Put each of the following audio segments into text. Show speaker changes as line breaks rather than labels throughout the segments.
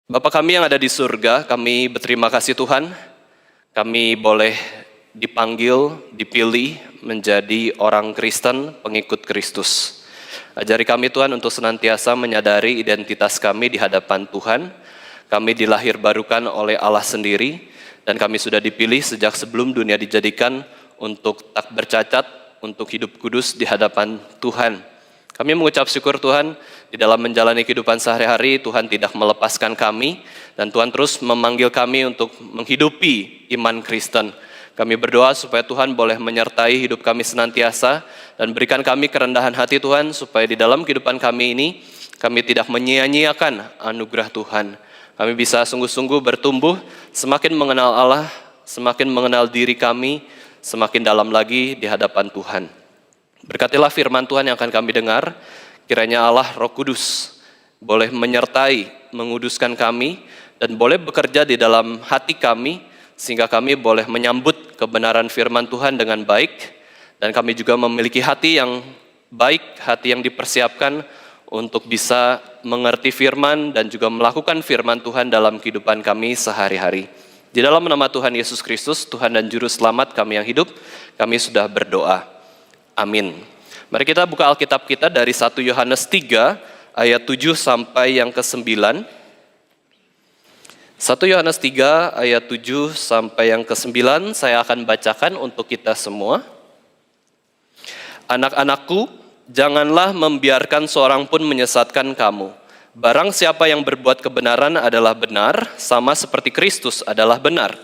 Bapa kami yang ada di surga, kami berterima kasih Tuhan, kami boleh dipanggil, dipilih menjadi orang Kristen, pengikut Kristus. Ajari kami Tuhan untuk senantiasa menyadari identitas kami di hadapan Tuhan. Kami dilahirbarukan oleh Allah sendiri, dan kami sudah dipilih sejak sebelum dunia dijadikan untuk tak bercacat, untuk hidup kudus di hadapan Tuhan. Kami mengucap syukur Tuhan, di dalam menjalani kehidupan sehari-hari, Tuhan tidak melepaskan kami, dan Tuhan terus memanggil kami untuk menghidupi iman Kristen. Kami berdoa supaya Tuhan boleh menyertai hidup kami senantiasa, dan berikan kami kerendahan hati Tuhan, supaya di dalam kehidupan kami ini, kami tidak menyia-nyiakan anugerah Tuhan. Kami bisa sungguh-sungguh bertumbuh, semakin mengenal Allah, semakin mengenal diri kami, semakin dalam lagi di hadapan Tuhan. Berkatilah firman Tuhan yang akan kami dengar, kiranya Allah Roh Kudus boleh menyertai, menguduskan kami, dan boleh bekerja di dalam hati kami, sehingga kami boleh menyambut kebenaran firman Tuhan dengan baik, dan kami juga memiliki hati yang baik, hati yang dipersiapkan untuk bisa mengerti firman dan juga melakukan firman Tuhan dalam kehidupan kami sehari-hari. Di dalam nama Tuhan Yesus Kristus, Tuhan dan Juru Selamat kami yang hidup, kami sudah berdoa. Amin. Mari kita buka Alkitab kita dari 1 Yohanes 3 ayat 7 sampai yang ke-9. 1 Yohanes 3 ayat 7 sampai yang ke-9 saya akan bacakan untuk kita semua. Anak-anakku, janganlah membiarkan seorang pun menyesatkan kamu. Barang siapa yang berbuat kebenaran adalah benar, sama seperti Kristus adalah benar.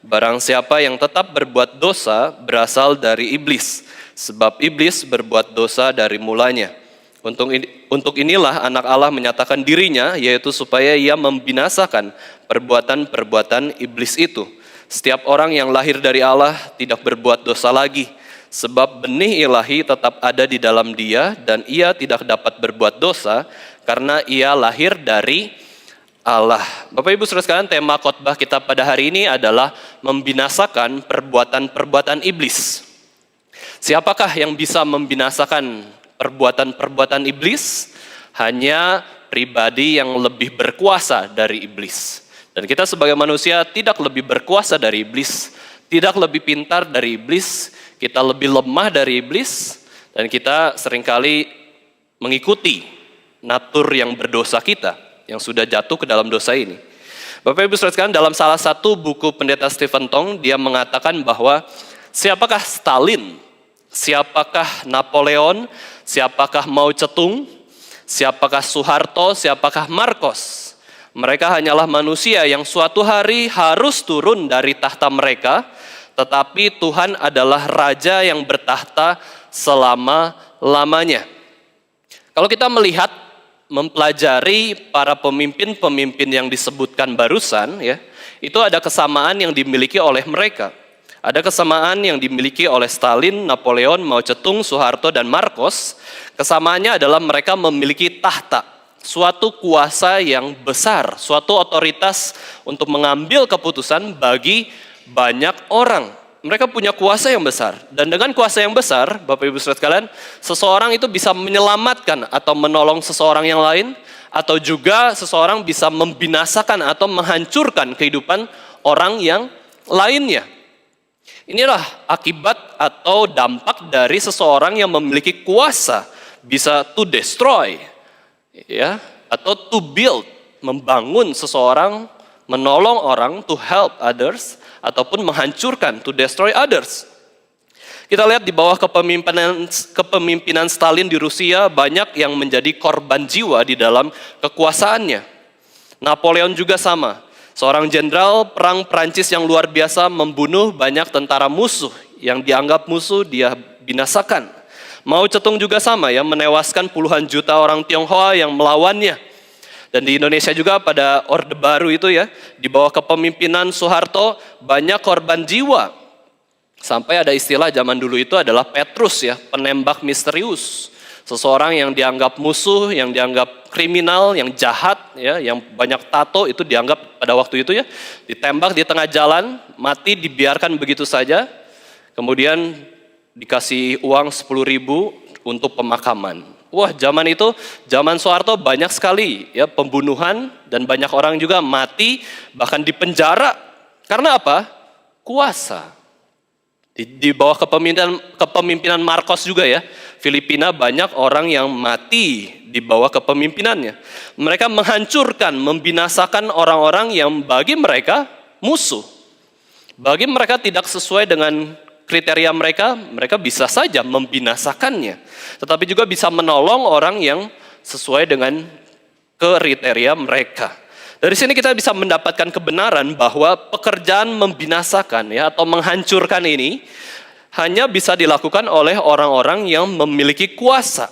Barang siapa yang tetap berbuat dosa berasal dari iblis, sebab iblis berbuat dosa dari mulanya. Untuk inilah anak Allah menyatakan dirinya, yaitu supaya ia membinasakan perbuatan-perbuatan iblis itu. Setiap orang yang lahir dari Allah tidak berbuat dosa lagi, sebab benih ilahi tetap ada di dalam dia, dan ia tidak dapat berbuat dosa, karena ia lahir dari Allah. Bapak Ibu Saudara sekalian, tema khotbah kita pada hari ini adalah membinasakan perbuatan-perbuatan iblis. Siapakah yang bisa membinasakan perbuatan-perbuatan iblis? Hanya pribadi yang lebih berkuasa dari iblis. Dan kita sebagai manusia tidak lebih berkuasa dari iblis, tidak lebih pintar dari iblis, kita lebih lemah dari iblis, dan kita seringkali mengikuti natur yang berdosa kita, yang sudah jatuh ke dalam dosa ini. Bapak Ibu Saudara sekalian, dalam salah satu buku pendeta Stephen Tong, dia mengatakan bahwa siapakah Stalin, siapakah Napoleon, siapakah Mao Zedong, siapakah Soeharto, siapakah Marcos. Mereka hanyalah manusia yang suatu hari harus turun dari tahta mereka, tetapi Tuhan adalah Raja yang bertahta selama-lamanya. Kalau kita melihat, mempelajari para pemimpin-pemimpin yang disebutkan barusan, ya, itu ada kesamaan yang dimiliki oleh mereka. Ada kesamaan yang dimiliki oleh Stalin, Napoleon, Mao Zedong, Soeharto, dan Marcos. Kesamaannya adalah mereka memiliki tahta, suatu kuasa yang besar, suatu otoritas untuk mengambil keputusan bagi banyak orang. Mereka punya kuasa yang besar, dan dengan kuasa yang besar, Bapak Ibu Saudara sekalian, seseorang itu bisa menyelamatkan atau menolong seseorang yang lain, atau juga seseorang bisa membinasakan atau menghancurkan kehidupan orang yang lainnya. Inilah akibat atau dampak dari seseorang yang memiliki kuasa, bisa to destroy, ya, atau to build, membangun seseorang, menolong orang, to help others, ataupun menghancurkan, to destroy others. Kita lihat di bawah kepemimpinan Stalin di Rusia, banyak yang menjadi korban jiwa di dalam kekuasaannya. Napoleon juga sama, seorang jenderal perang Prancis yang luar biasa, membunuh banyak tentara musuh, yang dianggap musuh dia binasakan. Mao Zedong juga sama, ya, menewaskan puluhan juta orang Tionghoa yang melawannya. Dan di Indonesia juga pada Orde Baru itu, ya, di bawah kepemimpinan Soeharto banyak korban jiwa. Sampai ada istilah zaman dulu itu adalah Petrus, ya, penembak misterius. Seseorang yang dianggap musuh, yang dianggap kriminal, yang jahat, ya, yang banyak tato, itu dianggap pada waktu itu, ya, ditembak di tengah jalan, mati dibiarkan begitu saja. Kemudian dikasih uang 10.000 untuk pemakaman. Wah, zaman itu, zaman Soeharto banyak sekali ya pembunuhan dan banyak orang juga mati, bahkan dipenjara. Karena apa? Kuasa. Di bawah kepemimpinan Marcos juga ya, Filipina banyak orang yang mati di bawah kepemimpinannya. Mereka menghancurkan, membinasakan orang-orang yang bagi mereka musuh. Bagi mereka tidak sesuai dengan kriteria mereka, mereka bisa saja membinasakannya. Tetapi juga bisa menolong orang yang sesuai dengan kriteria mereka. Dari sini kita bisa mendapatkan kebenaran bahwa pekerjaan membinasakan ya atau menghancurkan ini hanya bisa dilakukan oleh orang-orang yang memiliki kuasa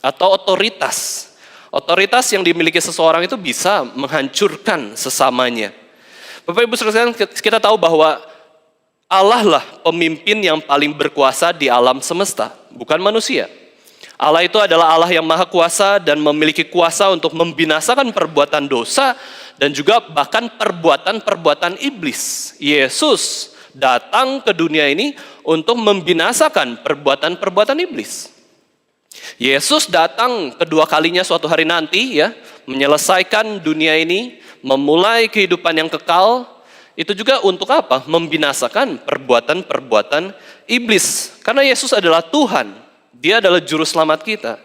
atau otoritas. Otoritas yang dimiliki seseorang itu bisa menghancurkan sesamanya. Bapak Ibu sekalian, kita tahu bahwa Allah lah pemimpin yang paling berkuasa di alam semesta, bukan manusia. Allah itu adalah Allah yang maha kuasa dan memiliki kuasa untuk membinasakan perbuatan dosa dan juga bahkan perbuatan-perbuatan iblis. Yesus datang ke dunia ini untuk membinasakan perbuatan-perbuatan iblis. Yesus datang kedua kalinya suatu hari nanti ya, menyelesaikan dunia ini, memulai kehidupan yang kekal. Itu juga untuk apa? Membinasakan perbuatan-perbuatan iblis. Karena Yesus adalah Tuhan. Dia adalah juru selamat kita.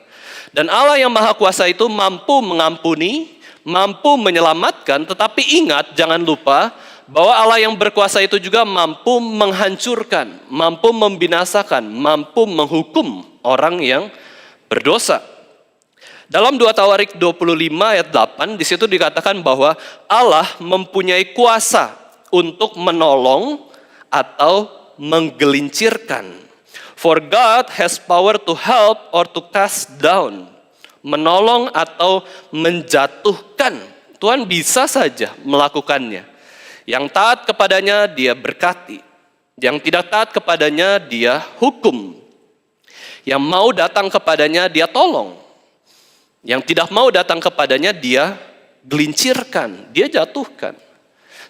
Dan Allah yang maha kuasa itu mampu mengampuni, mampu menyelamatkan, tetapi ingat, jangan lupa, bahwa Allah yang berkuasa itu juga mampu menghancurkan, mampu membinasakan, mampu menghukum orang yang berdosa. Dalam 2 Tawarik 25 ayat 8, di situ dikatakan bahwa Allah mempunyai kuasa untuk menolong atau menggelincirkan. For God has power to help or to cast down. Menolong atau menjatuhkan. Tuhan bisa saja melakukannya. Yang taat kepadanya dia berkati. Yang tidak taat kepadanya dia hukum. Yang mau datang kepadanya dia tolong. Yang tidak mau datang kepadanya dia gelincirkan, dia jatuhkan.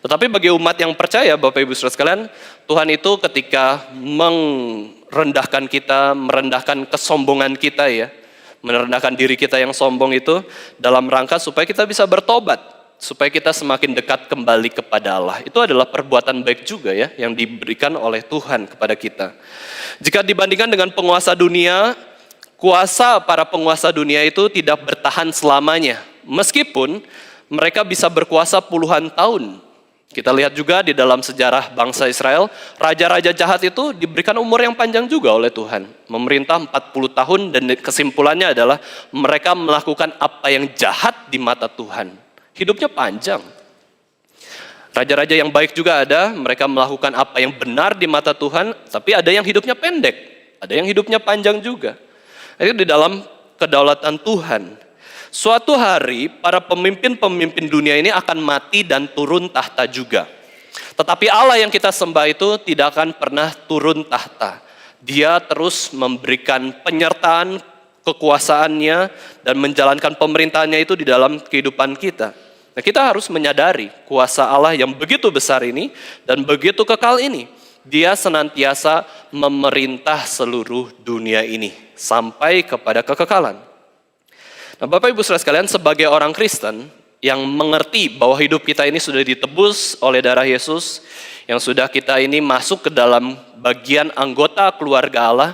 Tetapi bagi umat yang percaya, Bapak Ibu Saudara sekalian, Tuhan itu ketika merendahkan kita, merendahkan kesombongan kita ya, merendahkan diri kita yang sombong itu dalam rangka supaya kita bisa bertobat, supaya kita semakin dekat kembali kepada Allah. Itu adalah perbuatan baik juga ya, yang diberikan oleh Tuhan kepada kita. Jika dibandingkan dengan penguasa dunia, kuasa para penguasa dunia itu tidak bertahan selamanya. Meskipun mereka bisa berkuasa puluhan tahun. Kita lihat juga di dalam sejarah bangsa Israel, raja-raja jahat itu diberikan umur yang panjang juga oleh Tuhan. Memerintah 40 tahun dan kesimpulannya adalah mereka melakukan apa yang jahat di mata Tuhan. Hidupnya panjang. Raja-raja yang baik juga ada, mereka melakukan apa yang benar di mata Tuhan, tapi ada yang hidupnya pendek, ada yang hidupnya panjang juga. Itu di dalam kedaulatan Tuhan. Suatu hari para pemimpin-pemimpin dunia ini akan mati dan turun tahta juga. Tetapi Allah yang kita sembah itu tidak akan pernah turun tahta. Dia terus memberikan penyertaan kekuasaannya dan menjalankan pemerintahannya itu di dalam kehidupan kita. Nah, kita harus menyadari kuasa Allah yang begitu besar ini dan begitu kekal ini. Dia senantiasa memerintah seluruh dunia ini sampai kepada kekekalan. Nah, Bapak Ibu Saudara sekalian, sebagai orang Kristen yang mengerti bahwa hidup kita ini sudah ditebus oleh darah Yesus, yang sudah kita ini masuk ke dalam bagian anggota keluarga Allah,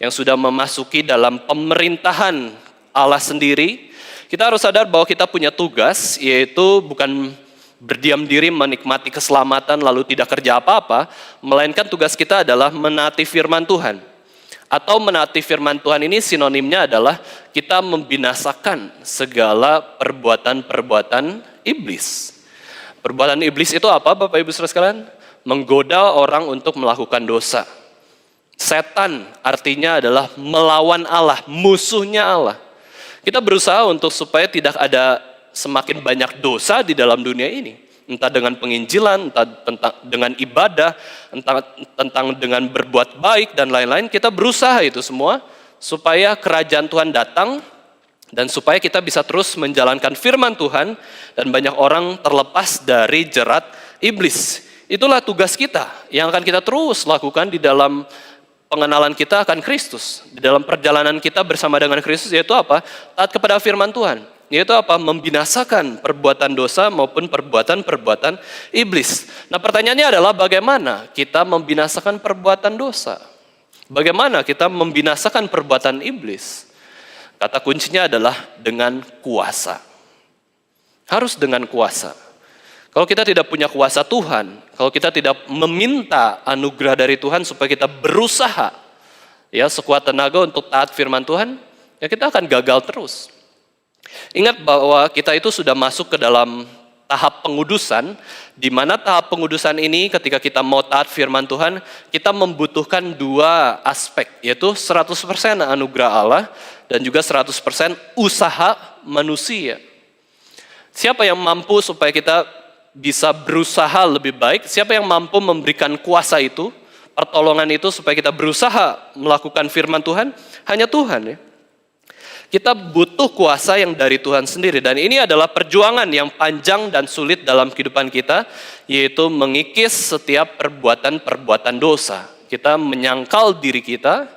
yang sudah memasuki dalam pemerintahan Allah sendiri, kita harus sadar bahwa kita punya tugas, yaitu bukan berdiam diri menikmati keselamatan lalu tidak kerja apa-apa, melainkan tugas kita adalah menaati firman Tuhan. Atau menaati firman Tuhan ini sinonimnya adalah kita membinasakan segala perbuatan-perbuatan iblis. Perbuatan iblis itu apa, Bapak Ibu Saudara sekalian? Menggoda orang untuk melakukan dosa. Setan artinya adalah melawan Allah, musuhnya Allah. Kita berusaha untuk supaya tidak ada semakin banyak dosa di dalam dunia ini. Entah dengan penginjilan, entah dengan ibadah, entah tentang dengan berbuat baik dan lain-lain. Kita berusaha itu semua supaya kerajaan Tuhan datang dan supaya kita bisa terus menjalankan firman Tuhan dan banyak orang terlepas dari jerat iblis. Itulah tugas kita yang akan kita terus lakukan di dalam pengenalan kita akan Kristus. Di dalam perjalanan kita bersama dengan Kristus yaitu apa? Taat kepada firman Tuhan. Yaitu apa? Membinasakan perbuatan dosa maupun perbuatan-perbuatan iblis. Nah, pertanyaannya adalah bagaimana kita membinasakan perbuatan dosa? Bagaimana kita membinasakan perbuatan iblis? Kata kuncinya adalah dengan kuasa. Harus dengan kuasa. Kalau kita tidak punya kuasa Tuhan, kalau kita tidak meminta anugerah dari Tuhan supaya kita berusaha ya sekuat tenaga untuk taat firman Tuhan, ya kita akan gagal terus. Ingat bahwa kita itu sudah masuk ke dalam tahap pengudusan, di mana tahap pengudusan ini ketika kita mau taat firman Tuhan, kita membutuhkan dua aspek, yaitu 100% anugerah Allah dan juga 100% usaha manusia. Siapa yang mampu supaya kita bisa berusaha lebih baik? Siapa yang mampu memberikan kuasa itu, pertolongan itu supaya kita berusaha melakukan firman Tuhan? Hanya Tuhan ya. Kita butuh kuasa yang dari Tuhan sendiri, dan ini adalah perjuangan yang panjang dan sulit dalam kehidupan kita, yaitu mengikis setiap perbuatan-perbuatan dosa. Kita menyangkal diri kita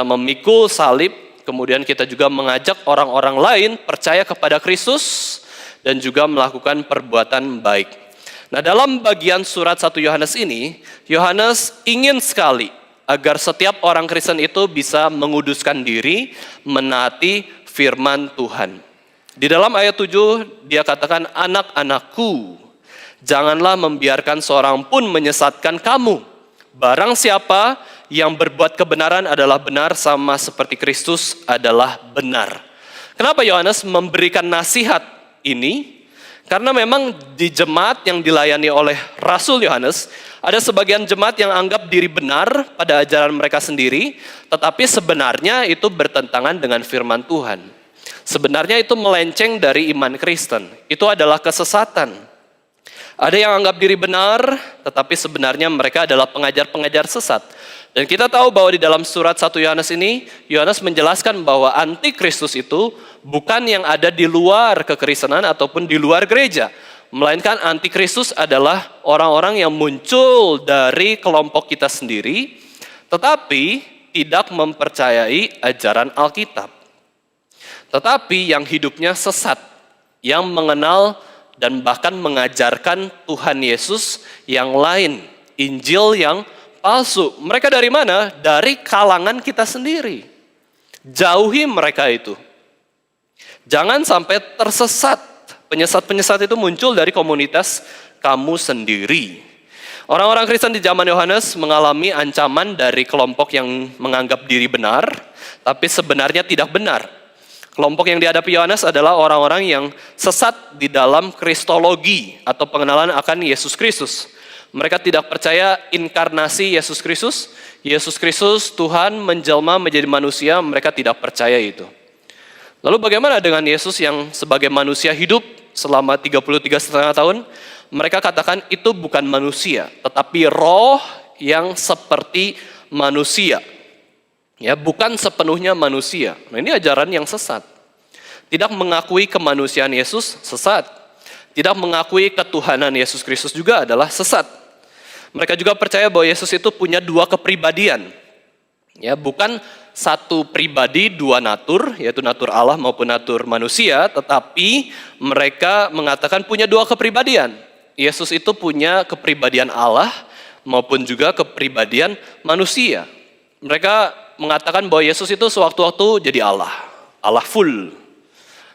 memikul salib, kemudian kita juga mengajak orang-orang lain percaya kepada Kristus dan juga melakukan perbuatan baik. Nah, dalam bagian surat 1 Yohanes ini, Yohanes ingin sekali agar setiap orang Kristen itu bisa menguduskan diri, menaati firman Tuhan. Di dalam ayat 7 dia katakan, anak-anakku, janganlah membiarkan seorang pun menyesatkan kamu. Barang siapa yang berbuat kebenaran adalah benar sama seperti Kristus adalah benar. Kenapa Yohanes memberikan nasihat ini? Karena memang di jemaat yang dilayani oleh Rasul Yohanes, ada sebagian jemaat yang anggap diri benar pada ajaran mereka sendiri, tetapi sebenarnya itu bertentangan dengan firman Tuhan. Sebenarnya itu melenceng dari iman Kristen. Itu adalah kesesatan. Ada yang anggap diri benar, tetapi sebenarnya mereka adalah pengajar-pengajar sesat. Dan kita tahu bahwa di dalam surat 1 Yohanes ini, Yohanes menjelaskan bahwa antikristus itu bukan yang ada di luar kekristenan ataupun di luar gereja. Melainkan antikristus adalah orang-orang yang muncul dari kelompok kita sendiri, tetapi tidak mempercayai ajaran Alkitab. Tetapi yang hidupnya sesat, yang mengenal dan bahkan mengajarkan Tuhan Yesus yang lain, Injil yang palsu. Mereka dari mana? Dari kalangan kita sendiri. Jauhi mereka itu. Jangan sampai tersesat. Penyesat-penyesat itu muncul dari komunitas kamu sendiri. Orang-orang Kristen di zaman Yohanes mengalami ancaman dari kelompok yang menganggap diri benar, tapi sebenarnya tidak benar. Kelompok yang dihadapi Yohanes adalah orang-orang yang sesat di dalam kristologi atau pengenalan akan Yesus Kristus. Mereka tidak percaya inkarnasi Yesus Kristus. Yesus Kristus, Tuhan menjelma menjadi manusia, mereka tidak percaya itu. Lalu bagaimana dengan Yesus yang sebagai manusia hidup selama 33,5 tahun? Mereka katakan itu bukan manusia, tetapi roh yang seperti manusia. Ya, bukan sepenuhnya manusia. Nah, ini ajaran yang sesat. Tidak mengakui kemanusiaan Yesus, sesat. Tidak mengakui ketuhanan Yesus Kristus juga adalah sesat. Mereka juga percaya bahwa Yesus itu punya dua kepribadian. Ya, bukan satu pribadi, dua natur, yaitu natur Allah maupun natur manusia, tetapi mereka mengatakan punya dua kepribadian. Yesus itu punya kepribadian Allah maupun juga kepribadian manusia. Mereka mengatakan bahwa Yesus itu sewaktu-waktu jadi Allah, Allah full.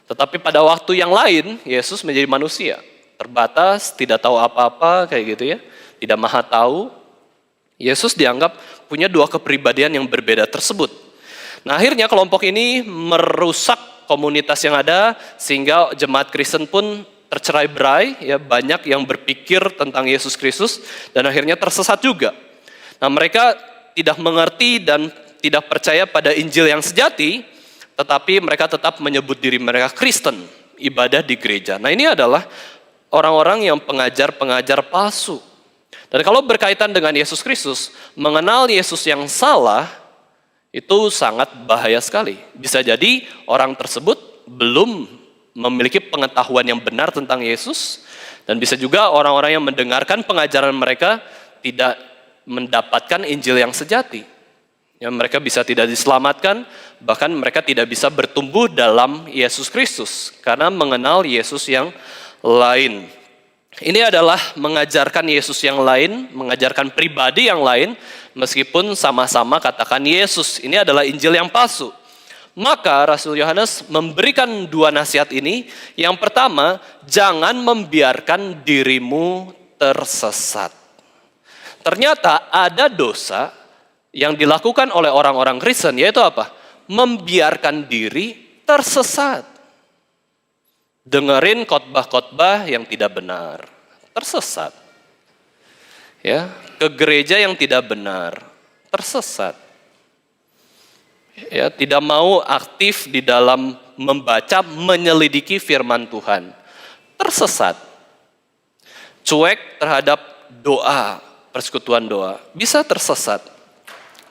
Tetapi pada waktu yang lain, Yesus menjadi manusia, terbatas, tidak tahu apa-apa, kayak gitu ya, tidak maha tahu. Yesus dianggap punya dua kepribadian yang berbeda tersebut. Nah, akhirnya kelompok ini merusak komunitas yang ada, sehingga jemaat Kristen pun tercerai-berai, ya, banyak yang berpikir tentang Yesus Kristus, dan akhirnya tersesat juga. Nah, mereka tidak mengerti dan tidak percaya pada Injil yang sejati, tetapi mereka tetap menyebut diri mereka Kristen, ibadah di gereja. Nah, ini adalah orang-orang yang pengajar-pengajar palsu. Dan kalau berkaitan dengan Yesus Kristus, mengenal Yesus yang salah, itu sangat bahaya sekali. Bisa jadi orang tersebut belum memiliki pengetahuan yang benar tentang Yesus, dan bisa juga orang-orang yang mendengarkan pengajaran mereka tidak mendapatkan Injil yang sejati. Ya, mereka bisa tidak diselamatkan, bahkan mereka tidak bisa bertumbuh dalam Yesus Kristus karena mengenal Yesus yang lain. Ini adalah mengajarkan Yesus yang lain, mengajarkan pribadi yang lain, meskipun sama-sama katakan Yesus. Ini adalah Injil yang palsu. Maka Rasul Yohanes memberikan dua nasihat ini. Yang pertama, jangan membiarkan dirimu tersesat. Ternyata ada dosa yang dilakukan oleh orang-orang Kristen, yaitu apa? Membiarkan diri tersesat. Dengerin khotbah-khotbah yang tidak benar, tersesat. Ya, ke gereja yang tidak benar, tersesat. Ya, tidak mau aktif di dalam membaca, menyelidiki firman Tuhan, tersesat. Cuek terhadap doa, persekutuan doa, bisa tersesat.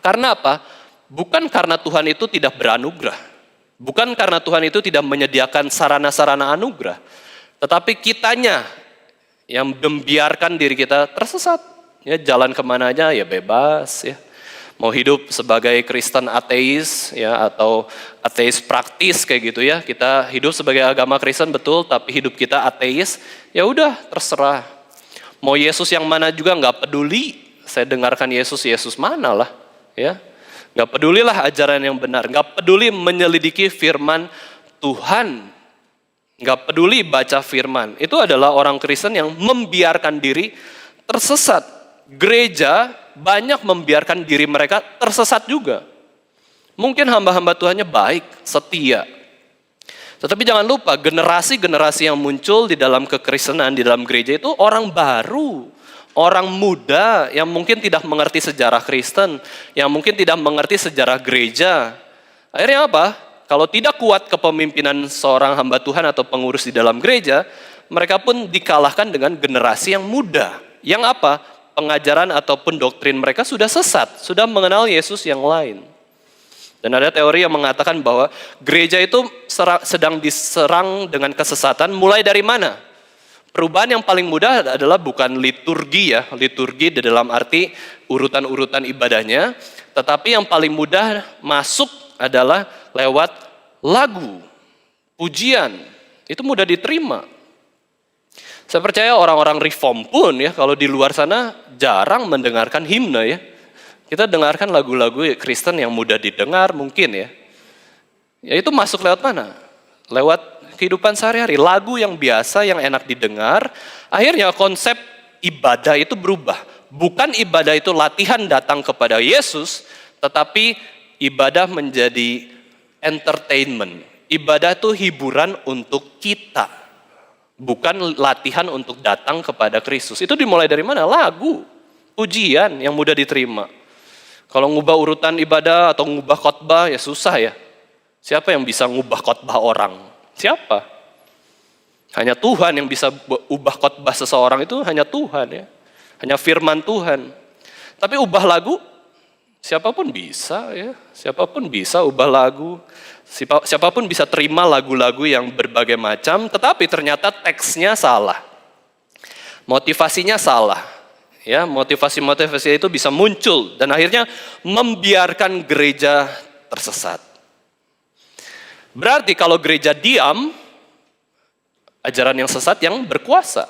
Karena apa? Bukan karena Tuhan itu tidak beranugerah. Bukan karena Tuhan itu tidak menyediakan sarana-sarana anugerah. Tetapi kitanya yang membiarkan diri kita tersesat. Ya, jalan kemana aja ya bebas ya. Mau hidup sebagai Kristen ateis ya atau ateis praktis kayak gitu ya. Kita hidup sebagai agama Kristen betul, tapi hidup kita ateis, ya udah terserah. Mau Yesus yang mana juga nggak peduli. Saya dengarkan Yesus mana lah ya. Nggak pedulilah ajaran yang benar, nggak peduli menyelidiki firman Tuhan, nggak peduli baca firman. Itu adalah orang Kristen yang membiarkan diri tersesat. Gereja banyak membiarkan diri mereka tersesat juga. Mungkin hamba-hamba Tuhannya baik, setia. Tetapi jangan lupa generasi-generasi yang muncul di dalam kekristenan, di dalam gereja itu orang baru. Orang muda yang mungkin tidak mengerti sejarah Kristen, yang mungkin tidak mengerti sejarah gereja. Akhirnya apa? Kalau tidak kuat kepemimpinan seorang hamba Tuhan atau pengurus di dalam gereja, mereka pun dikalahkan dengan generasi yang muda. Yang apa? Pengajaran ataupun doktrin mereka sudah sesat, sudah mengenal Yesus yang lain. Dan ada teori yang mengatakan bahwa gereja itu sedang diserang dengan kesesatan mulai dari mana? Perubahan yang paling mudah adalah bukan liturgi ya, liturgi di dalam arti urutan-urutan ibadahnya, tetapi yang paling mudah masuk adalah lewat lagu, pujian, itu mudah diterima. Saya percaya orang-orang reform pun ya, kalau di luar sana jarang mendengarkan himne ya. Kita dengarkan lagu-lagu Kristen yang mudah didengar mungkin ya. Ya itu masuk lewat mana? Lewat kehidupan sehari-hari, lagu yang biasa, yang enak didengar, akhirnya konsep ibadah itu berubah. Bukan ibadah itu latihan datang kepada Yesus, tetapi ibadah menjadi entertainment. Ibadah itu hiburan untuk kita, bukan latihan untuk datang kepada Kristus. Itu dimulai dari mana? Lagu, pujian yang mudah diterima. Kalau ngubah urutan ibadah atau ngubah khotbah ya susah ya. Siapa yang bisa ngubah khotbah orang? Siapa? Hanya Tuhan yang bisa ubah khotbah seseorang, itu hanya Tuhan ya. Hanya firman Tuhan. Tapi ubah lagu, siapapun bisa ya. Siapapun bisa ubah lagu. Siapapun bisa terima lagu-lagu yang berbagai macam, tetapi ternyata teksnya salah. Motivasinya salah. Ya, motivasi-motivasi itu bisa muncul dan akhirnya membiarkan gereja tersesat. Berarti kalau gereja diam, ajaran yang sesat yang berkuasa.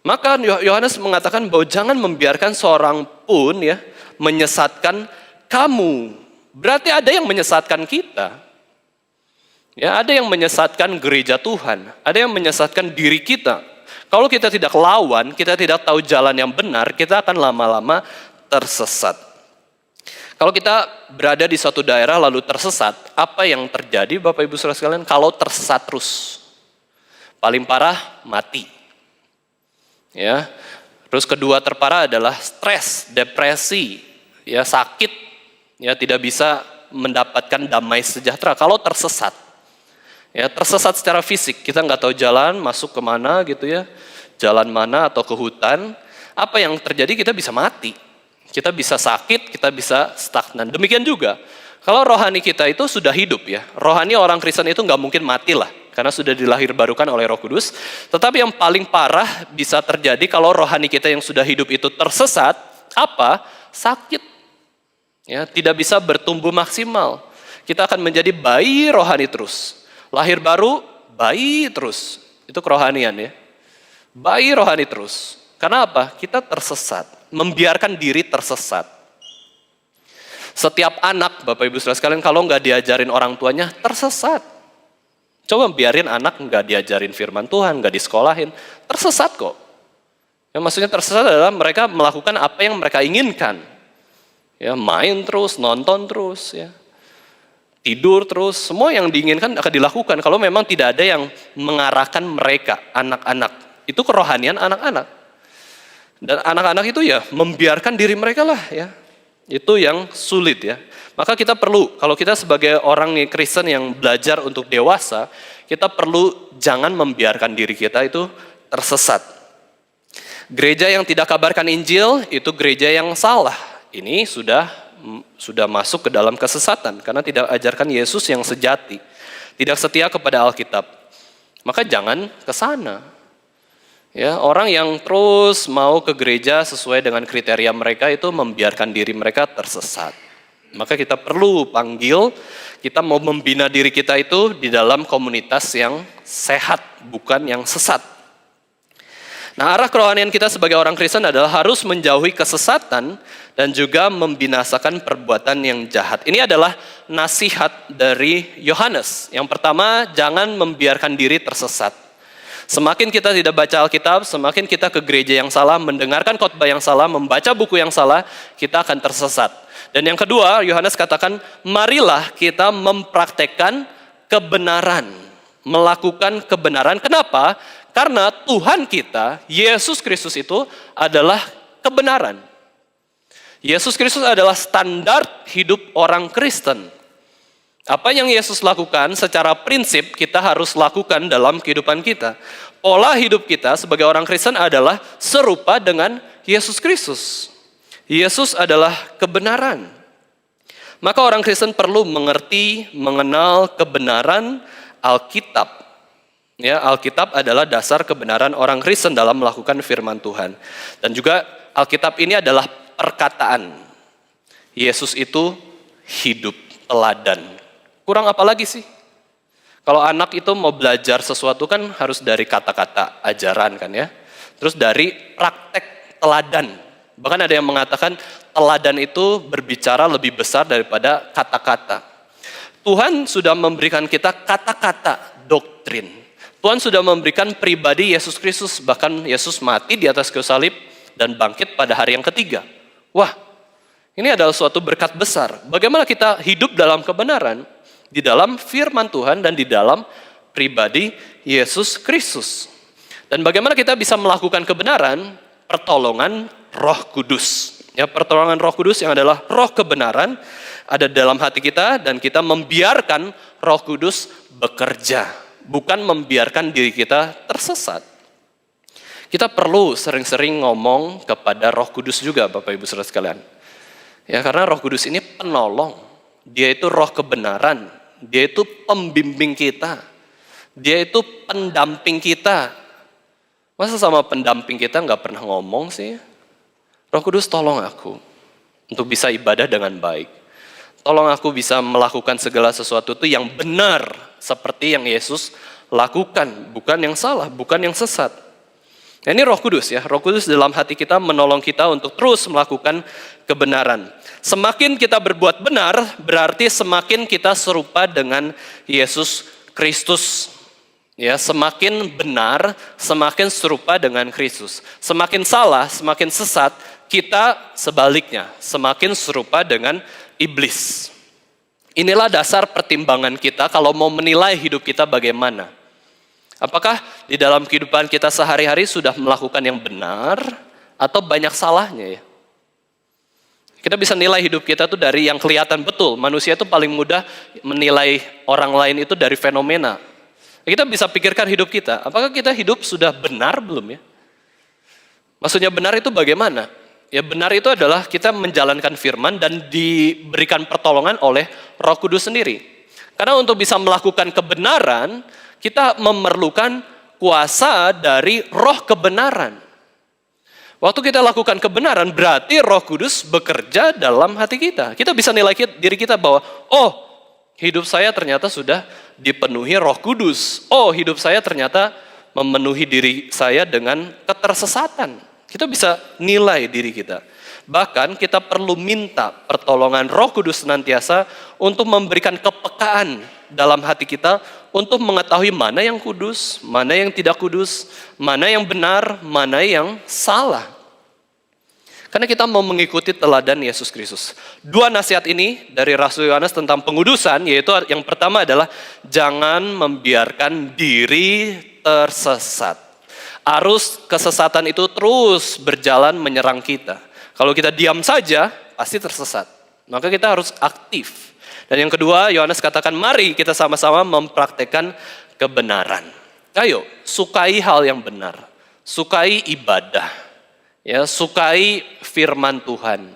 Maka Yohanes mengatakan bahwa jangan membiarkan seorang pun ya menyesatkan kamu. Berarti ada yang menyesatkan kita. Ya, ada yang menyesatkan gereja Tuhan, ada yang menyesatkan diri kita. Kalau kita tidak lawan, kita tidak tahu jalan yang benar, kita akan lama-lama tersesat. Kalau kita berada di suatu daerah lalu tersesat, apa yang terjadi Bapak Ibu Saudara sekalian? Kalau tersesat terus, paling parah mati. Ya, terus kedua terparah adalah stres, depresi, ya sakit, ya tidak bisa mendapatkan damai sejahtera. Kalau tersesat, ya tersesat secara fisik, kita nggak tahu jalan masuk kemana gitu ya, jalan mana atau ke hutan. Apa yang terjadi? Kita bisa mati. Kita bisa sakit, kita bisa stagnan. Demikian juga, kalau rohani kita itu sudah hidup ya. Rohani orang Kristen itu nggak mungkin mati lah, karena sudah dilahirbarukan oleh Roh Kudus. Tetapi yang paling parah bisa terjadi kalau rohani kita yang sudah hidup itu tersesat, apa? Sakit. Ya, tidak bisa bertumbuh maksimal. Kita akan menjadi bayi rohani terus. Lahir baru, bayi terus. Itu kerohanian ya. Bayi rohani terus. Karena apa? Kita tersesat. Membiarkan diri tersesat. Setiap anak, Bapak Ibu Saudara sekalian, kalau nggak diajarin orang tuanya, tersesat. Coba biarin anak nggak diajarin firman Tuhan, nggak disekolahin, tersesat kok. Yang maksudnya tersesat adalah mereka melakukan apa yang mereka inginkan. Ya, main terus, nonton terus, ya, tidur terus, semua yang diinginkan akan dilakukan. Kalau memang tidak ada yang mengarahkan mereka, anak-anak, itu kerohanian anak-anak. Dan anak-anak itu ya membiarkan diri mereka lah ya. Itu yang sulit ya. Maka kita perlu, kalau kita sebagai orang Kristen yang belajar untuk dewasa, kita perlu jangan membiarkan diri kita itu tersesat. Gereja yang tidak kabarkan Injil itu gereja yang salah. Ini sudah masuk ke dalam kesesatan karena tidak ajarkan Yesus yang sejati. Tidak setia kepada Alkitab. Maka jangan ke sana. Ya, orang yang terus mau ke gereja sesuai dengan kriteria mereka itu membiarkan diri mereka tersesat. Maka kita perlu panggil, kita mau membina diri kita itu di dalam komunitas yang sehat, bukan yang sesat. Nah, arah kerohanian kita sebagai orang Kristen adalah harus menjauhi kesesatan dan juga membinasakan perbuatan yang jahat. Ini adalah nasihat dari Yohanes. Yang pertama, jangan membiarkan diri tersesat. Semakin kita tidak baca Alkitab, semakin kita ke gereja yang salah, mendengarkan khotbah yang salah, membaca buku yang salah, kita akan tersesat. Dan yang kedua, Yohanes katakan, marilah kita mempraktekkan kebenaran. Melakukan kebenaran. Kenapa? Karena Tuhan kita, Yesus Kristus itu adalah kebenaran. Yesus Kristus adalah standar hidup orang Kristen. Apa yang Yesus lakukan secara prinsip kita harus lakukan dalam kehidupan kita. Pola hidup kita sebagai orang Kristen adalah serupa dengan Yesus Kristus. Yesus adalah kebenaran. Maka orang Kristen perlu mengerti, mengenal kebenaran Alkitab. Ya, Alkitab adalah dasar kebenaran orang Kristen dalam melakukan firman Tuhan. Dan juga Alkitab ini adalah perkataan. Yesus itu hidup, teladan. Kurang apa lagi sih? Kalau anak itu mau belajar sesuatu kan harus dari kata-kata ajaran kan ya. Terus dari praktek teladan. Bahkan ada yang mengatakan teladan itu berbicara lebih besar daripada kata-kata. Tuhan sudah memberikan kita kata-kata doktrin. Tuhan sudah memberikan pribadi Yesus Kristus. Bahkan Yesus mati di atas kayu salib dan bangkit pada hari yang ketiga. Wah, ini adalah suatu berkat besar. Bagaimana kita hidup dalam kebenaran? Di dalam firman Tuhan dan di dalam pribadi Yesus Kristus. Dan bagaimana kita bisa melakukan kebenaran? Pertolongan Roh Kudus. Ya, pertolongan Roh Kudus yang adalah roh kebenaran ada dalam hati kita dan kita membiarkan Roh Kudus bekerja, bukan membiarkan diri kita tersesat. Kita perlu sering-sering ngomong kepada Roh Kudus juga, Bapak Ibu Saudara sekalian. Ya, karena Roh Kudus ini penolong. Dia itu roh kebenaran. Dia itu pembimbing kita. Dia itu pendamping kita. Masa sama pendamping kita nggak pernah ngomong sih? Roh Kudus tolong aku untuk bisa ibadah dengan baik. Tolong aku bisa melakukan segala sesuatu itu yang benar seperti yang Yesus lakukan. Bukan yang salah, bukan yang sesat. Nah, ini Roh Kudus ya. Roh Kudus dalam hati kita menolong kita untuk terus melakukan kebenaran. Semakin kita berbuat benar, berarti semakin kita serupa dengan Yesus Kristus. Ya, semakin benar, semakin serupa dengan Kristus. Semakin salah, semakin sesat, kita sebaliknya, semakin serupa dengan iblis. Inilah dasar pertimbangan kita kalau mau menilai hidup kita bagaimana. Apakah di dalam kehidupan kita sehari-hari sudah melakukan yang benar atau banyak salahnya ya? Kita bisa nilai hidup kita tuh dari yang kelihatan betul. Manusia itu paling mudah menilai orang lain itu dari fenomena. Kita bisa pikirkan hidup kita. Apakah kita hidup sudah benar belum ya? Maksudnya benar itu bagaimana? Ya, benar itu adalah kita menjalankan firman dan diberikan pertolongan oleh Roh Kudus sendiri. Karena untuk bisa melakukan kebenaran, kita memerlukan kuasa dari roh kebenaran. Waktu kita lakukan kebenaran, berarti Roh Kudus bekerja dalam hati kita. Kita bisa nilai diri kita bahwa, oh, hidup saya ternyata sudah dipenuhi Roh Kudus. Oh, hidup saya ternyata memenuhi diri saya dengan ketersesatan. Kita bisa nilai diri kita. Bahkan kita perlu minta pertolongan Roh Kudus senantiasa untuk memberikan kepekaan dalam hati kita untuk mengetahui mana yang kudus, mana yang tidak kudus, mana yang benar, mana yang salah. Karena kita mau mengikuti teladan Yesus Kristus. Dua nasihat ini dari Rasul Yohanes tentang pengudusan, yaitu yang pertama adalah jangan membiarkan diri tersesat. Arus kesesatan itu terus berjalan menyerang kita. Kalau kita diam saja, pasti tersesat. Maka kita harus aktif. Dan yang kedua, Yohanes katakan, mari kita sama-sama mempraktekkan kebenaran. Ayo, sukai hal yang benar. Sukai ibadah. Ya, sukai firman Tuhan.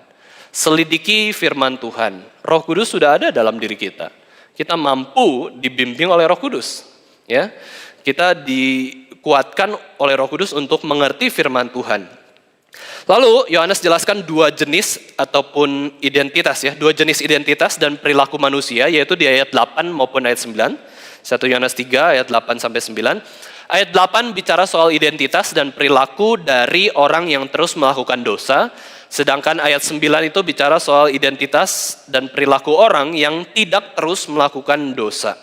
Selidiki firman Tuhan. Roh Kudus sudah ada dalam diri kita. Kita mampu dibimbing oleh Roh Kudus. Ya, kita dikuatkan oleh Roh Kudus untuk mengerti firman Tuhan. Lalu Yohanes jelaskan dua jenis ataupun identitas ya, dua jenis identitas dan perilaku manusia, yaitu di ayat 8 maupun ayat 9. 1 Yohanes 3 ayat 8 sampai 9. Ayat 8 bicara soal identitas dan perilaku dari orang yang terus melakukan dosa, sedangkan ayat 9 itu bicara soal identitas dan perilaku orang yang tidak terus melakukan dosa.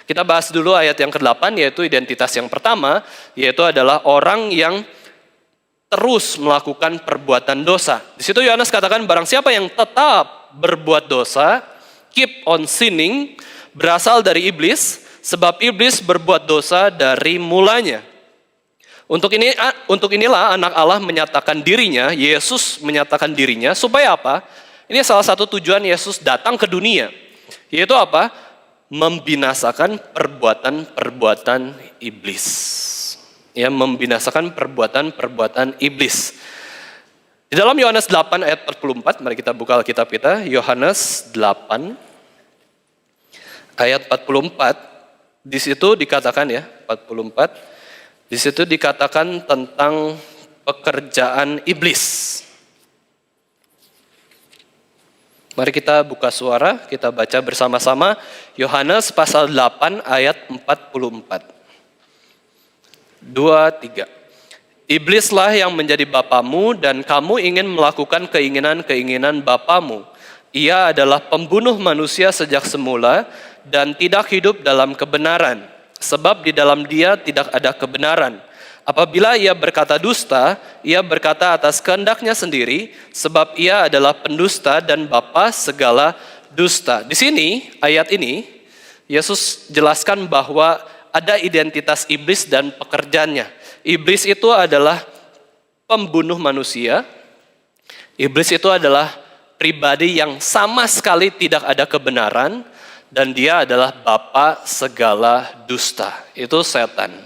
Kita bahas dulu ayat yang ke-8, yaitu identitas yang pertama, yaitu adalah orang yang terus melakukan perbuatan dosa. Di situ Yohanes katakan barang siapa yang tetap berbuat dosa, keep on sinning, berasal dari iblis, sebab iblis berbuat dosa dari mulanya. Untuk inilah anak Allah menyatakan dirinya, Yesus menyatakan dirinya, supaya apa? Ini salah satu tujuan Yesus datang ke dunia, yaitu apa? Membinasakan perbuatan-perbuatan iblis. Ya, membinasakan perbuatan-perbuatan iblis. Di dalam Yohanes 8 ayat 44, mari kita buka Alkitab kita, Yohanes 8 ayat 44, di situ dikatakan ya, 44, di situ dikatakan tentang pekerjaan iblis. Mari kita buka suara, kita baca bersama-sama, Yohanes pasal 8 ayat 44. 2, 3. Iblislah yang menjadi bapamu dan kamu ingin melakukan keinginan-keinginan bapamu. Ia adalah pembunuh manusia sejak semula dan tidak hidup dalam kebenaran. Sebab di dalam dia tidak ada kebenaran. Apabila ia berkata dusta, ia berkata atas kehendaknya sendiri, sebab ia adalah pendusta dan bapa segala dusta. Di sini, ayat ini, Yesus jelaskan bahwa ada identitas iblis dan pekerjaannya. Iblis itu adalah pembunuh manusia. Iblis itu adalah pribadi yang sama sekali tidak ada kebenaran. Dan dia adalah bapa segala dusta. Itu setan.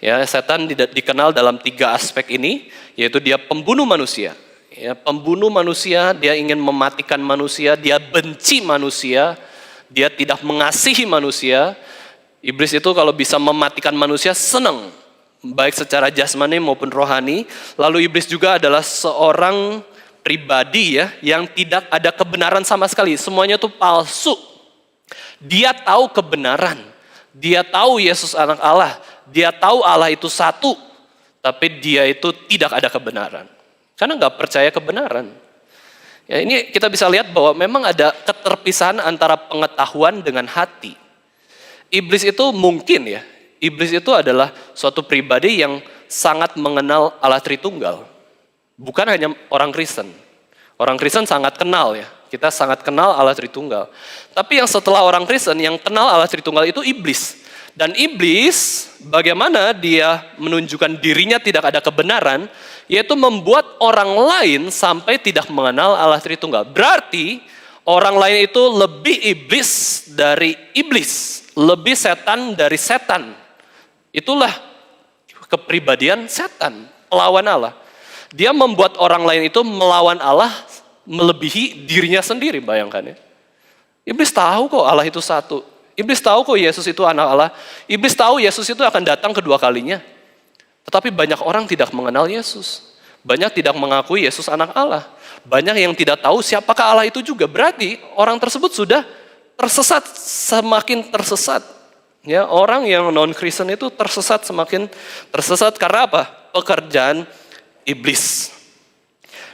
Ya, setan dikenal dalam 3 aspek ini. Yaitu dia pembunuh manusia. Ya, pembunuh manusia, dia ingin mematikan manusia. Dia benci manusia. Dia tidak mengasihi manusia. Iblis itu kalau bisa mematikan manusia senang, baik secara jasmani maupun rohani. Lalu iblis juga adalah seorang pribadi ya, yang tidak ada kebenaran sama sekali. Semuanya itu palsu. Dia tahu kebenaran. Dia tahu Yesus anak Allah. Dia tahu Allah itu satu. Tapi dia itu tidak ada kebenaran. Karena nggak percaya kebenaran. Ya, ini kita bisa lihat bahwa memang ada keterpisahan antara pengetahuan dengan hati. Iblis itu mungkin ya, iblis itu adalah suatu pribadi yang sangat mengenal Allah Tritunggal. Bukan hanya orang Kristen. Orang Kristen sangat kenal ya, kita sangat kenal Allah Tritunggal. Tapi yang setelah orang Kristen yang kenal Allah Tritunggal itu iblis. Dan iblis bagaimana dia menunjukkan dirinya tidak ada kebenaran, yaitu membuat orang lain sampai tidak mengenal Allah Tritunggal. Berarti orang lain itu lebih iblis dari iblis. Lebih setan dari setan. Itulah kepribadian setan, melawan Allah. Dia membuat orang lain itu melawan Allah, melebihi dirinya sendiri, bayangkan ya. Iblis tahu kok Allah itu satu. Iblis tahu kok Yesus itu anak Allah. Iblis tahu Yesus itu akan datang kedua kalinya. Tetapi banyak orang tidak mengenal Yesus. Banyak tidak mengakui Yesus anak Allah. Banyak yang tidak tahu siapakah Allah itu juga. Berarti orang tersebut sudah tersesat, semakin tersesat. Ya, orang yang non-Kristen itu tersesat, semakin tersesat karena apa? Pekerjaan iblis.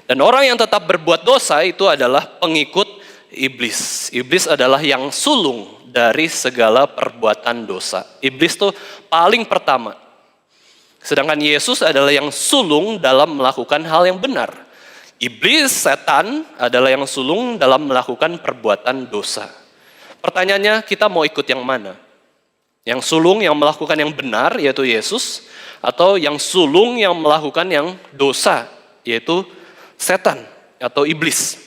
Dan orang yang tetap berbuat dosa itu adalah pengikut iblis. Iblis adalah yang sulung dari segala perbuatan dosa. Iblis itu paling pertama. Sedangkan Yesus adalah yang sulung dalam melakukan hal yang benar. Iblis, setan adalah yang sulung dalam melakukan perbuatan dosa. Pertanyaannya, kita mau ikut yang mana? Yang sulung yang melakukan yang benar, yaitu Yesus, atau yang sulung yang melakukan yang dosa, yaitu setan atau iblis.